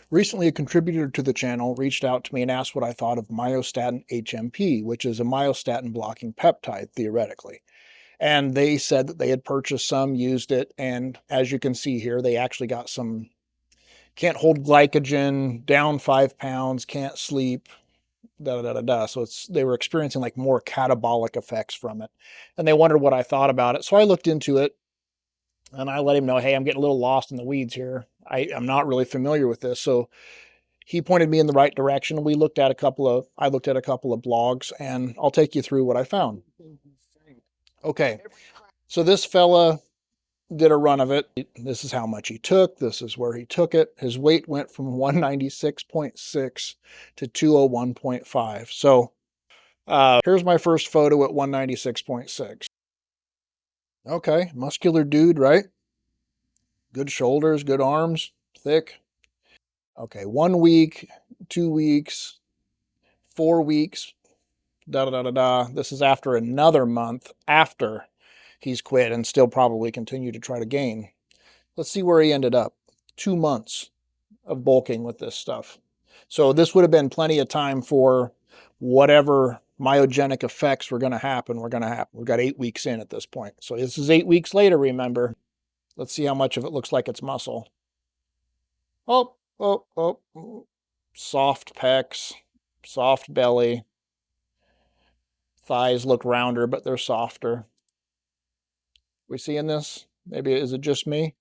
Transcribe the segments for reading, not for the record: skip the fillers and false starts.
Recently, a contributor to the channel reached out to me and asked what I thought of Myostatin HMP, which is a myostatin blocking peptide, theoretically. And they said that they had purchased some, used it, and as you can see here, they actually got some can't hold glycogen, down 5 pounds, can't sleep, da da da da. So they were experiencing like more catabolic effects from it. And they wondered what I thought about it. So I looked into it and I let him know, hey, I'm getting a little lost in the weeds here. I'm not really familiar with this. So he pointed me in the right direction. I looked at a couple of blogs, and I'll take you through what I found. Okay. So this fella did a run of it. This is how much he took. This is where he took it. His weight went from 196.6 to 201.5. So here's my first photo at 196.6. Okay, muscular dude, right? Good shoulders, good arms, thick. Okay, 1 week, 2 weeks, 4 weeks, da da da da da. This is after another month after he's quit and still probably continue to try to gain. Let's see where he ended up. 2 months of bulking with this stuff. So this would have been plenty of time for whatever myogenic effects were going to happen. We've got 8 weeks in at this point. So this is 8 weeks later, remember. Let's see how much of it looks like it's muscle. Oh. Soft pecs, soft belly. Thighs look rounder, but they're softer. We seeing this? Maybe, is it just me?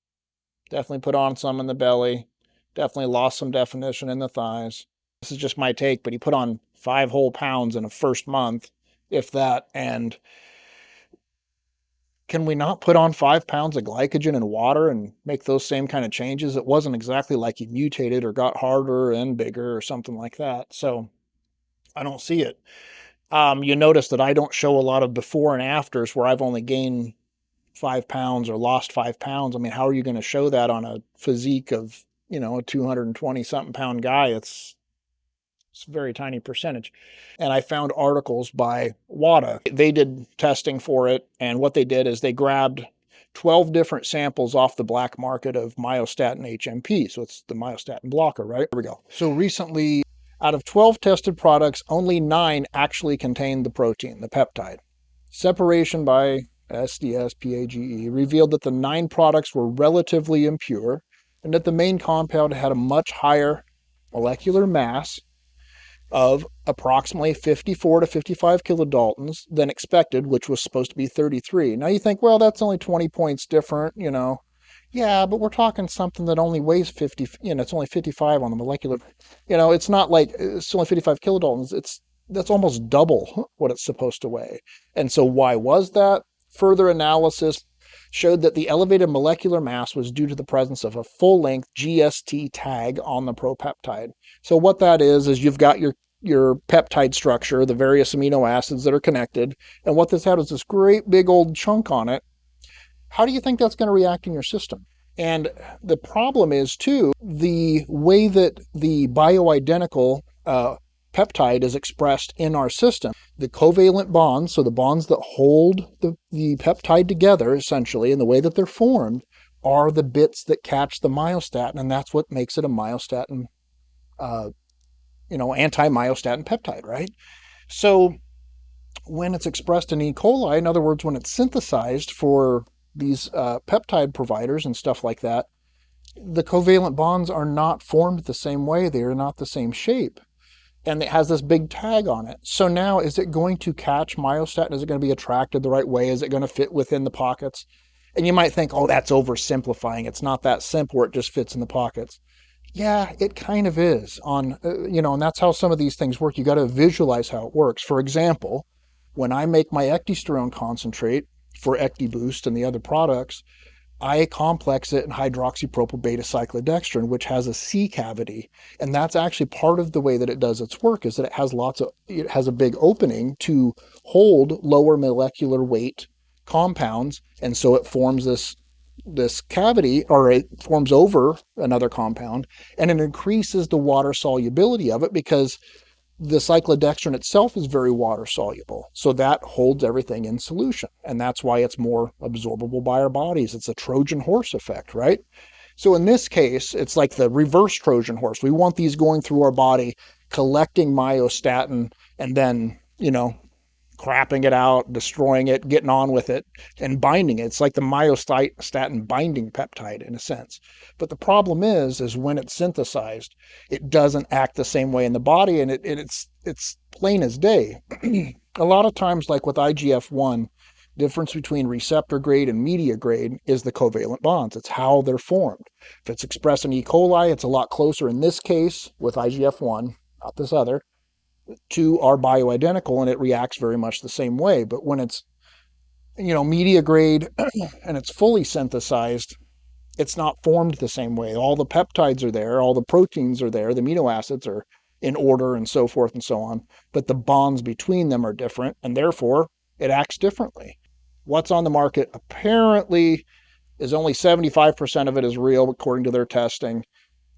Definitely put on some in the belly. Definitely lost some definition in the thighs. This is just my take, but he put on 5 whole pounds in a first month, if that. And can we not put on 5 pounds of glycogen and water and make those same kind of changes? It wasn't exactly like he mutated or got harder and bigger or something like that. So I don't see it. You notice that I don't show a lot of before and afters where I've only gained 5 pounds or lost 5 pounds. I mean, how are you going to show that on a physique of, a 220 something pound guy? It's a very tiny percentage. And I found articles by WADA. They did testing for it. And what they did is they grabbed 12 different samples off the black market of Myostatin HMP. So it's the myostatin blocker, right? Here we go. So recently, out of 12 tested products, only 9 actually contained the protein, the peptide. Separation by SDS-PAGE revealed that the 9 products were relatively impure and that the main compound had a much higher molecular mass of approximately 54 to 55 kilodaltons than expected, which was supposed to be 33. Now you think, well, that's only 20 points different, Yeah, but we're talking something that only weighs 50, it's only 55 on the molecular, it's not like it's only 55 kilodaltons. That's almost double what it's supposed to weigh. And so why was that? Further analysis showed that the elevated molecular mass was due to the presence of a full-length GST tag on the propeptide. So what that is you've got your peptide structure, the various amino acids that are connected, and what this had is this great big old chunk on it. How do you think that's going to react in your system? And the problem is, too, the way that the bioidentical peptide is expressed in our system. The covalent bonds, so the bonds that hold the peptide together, essentially, and the way that they're formed, are the bits that catch the myostatin, and that's what makes it a myostatin, anti-myostatin peptide, right? So when it's expressed in E. coli, in other words, when it's synthesized for these peptide providers and stuff like that, the covalent bonds are not formed the same way. They are not the same shape. And it has this big tag on it. So now, is it going to catch myostatin? Is it going to be attracted the right way? Is it going to fit within the pockets? And you might think, oh, that's oversimplifying. It's not that simple where it just fits in the pockets. Yeah, it kind of is. And that's how some of these things work. You got to visualize how it works. For example, when I make my ecdysterone concentrate for EcdyBoost and the other products, I complex it in hydroxypropyl beta cyclodextrin, which has a C cavity. And that's actually part of the way that it does its work, is that it has a big opening to hold lower molecular weight compounds. And so it forms this cavity, or it forms over another compound, and it increases the water solubility of it because the cyclodextrin itself is very water soluble. So that holds everything in solution. And that's why it's more absorbable by our bodies. It's a Trojan horse effect, right? So in this case, it's like the reverse Trojan horse. We want these going through our body, collecting myostatin, and then, crapping it out, destroying it, getting on with it, and binding it. It's like the myostatin binding peptide in a sense. But the problem is when it's synthesized, it doesn't act the same way in the body, and it's plain as day. A lot of times, like with IGF-1, difference between receptor grade and media grade is the covalent bonds. It's how they're formed. If it's expressed in E. coli, it's a lot closer in this case with IGF-1, not this other, to are bioidentical, and it reacts very much the same way. But when it's, media grade and it's fully synthesized, it's not formed the same way. All the peptides are there, all the proteins are there, the amino acids are in order and so forth and so on, but the bonds between them are different, and therefore it acts differently. What's on the market apparently is only 75% of it is real according to their testing,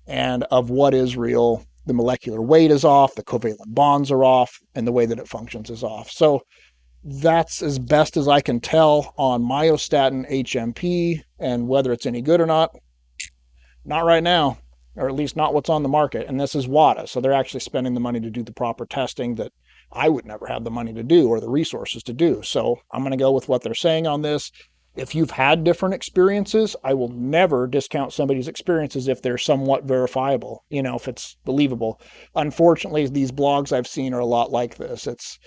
and of what is real, the molecular weight is off, the covalent bonds are off, and the way that it functions is off. So that's as best as I can tell on Myostatin HMP, and whether it's any good or not, not right now, or at least not what's on the market. And this is WADA, so they're actually spending the money to do the proper testing that I would never have the money to do or the resources to do. So I'm going to go with what they're saying on this. If you've had different experiences, I will never discount somebody's experiences if they're somewhat verifiable, if it's believable. Unfortunately, these blogs I've seen are a lot like this. It's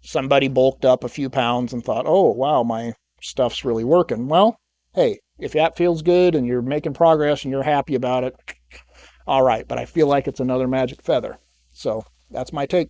somebody bulked up a few pounds and thought, oh, wow, my stuff's really working. Well, hey, if that feels good and you're making progress and you're happy about it, all right. But I feel like it's another magic feather. So that's my take.